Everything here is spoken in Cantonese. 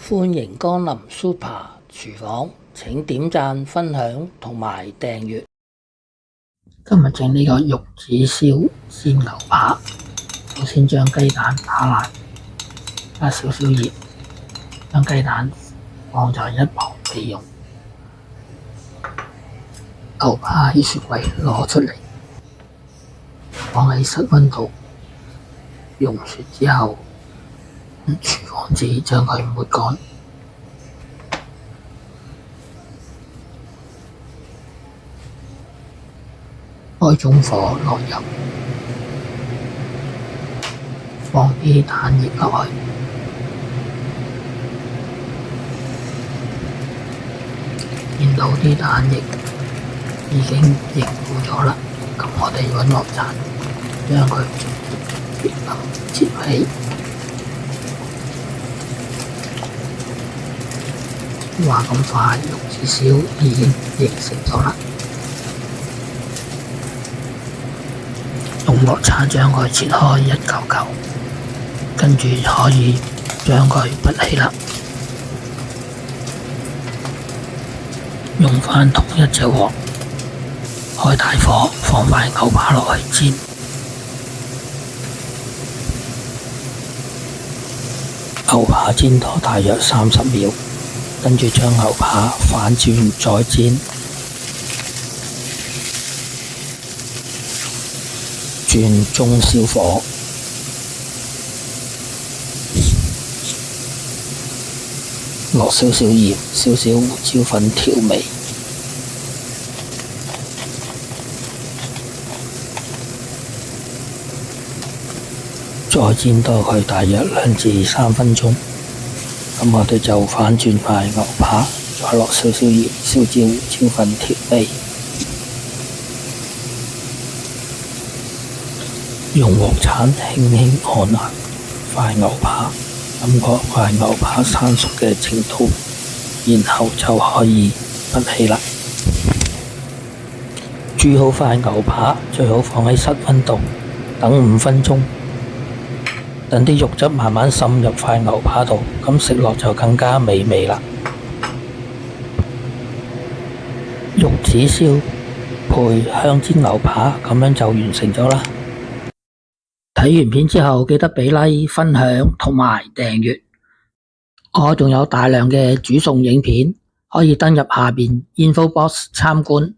歡迎光臨 Super 廚房，請點讚、分享同埋訂閱。今日整呢個玉子燒鮮牛扒，首先將雞蛋打爛，加少少鹽，將雞蛋放在一旁備用。牛扒喺雪櫃攞出嚟，放喺室溫度溶雪之後，廚房紙將佢抹乾，開中火落油，放啲蛋液落去，見到啲蛋液已經凝固咗啦，咁我哋揾鑊鏟將佢切起。話咁快，玉子燒已經形成咗啦。用鑊鏟將佢切開一嚿嚿，跟住可以將佢拔起啦。用返同一隻鑊，開大火，放塊牛扒落去煎。牛扒煎多大約30秒。跟住將牛扒反轉再煎，轉中小火，落少少鹽、少少胡椒粉調味，再煎多佢大約2至3分鐘。咁我哋就反轉塊牛扒，再落少少鹽、少少胡椒粉調味，用鑊鏟輕輕按壓塊牛扒，感覺塊牛扒生熟嘅程度，然後就可以拔起啦。煮好塊牛扒，最好放喺室溫度等5分鐘。等啲肉汁慢慢滲入塊牛扒度，咁食落就更加美味啦。玉子燒配香煎牛扒，咁樣就完成咗啦。睇完片之後記得俾 like、分享同埋訂閱。我仲有大量嘅煮餸影片，可以登入下邊 info box 參觀。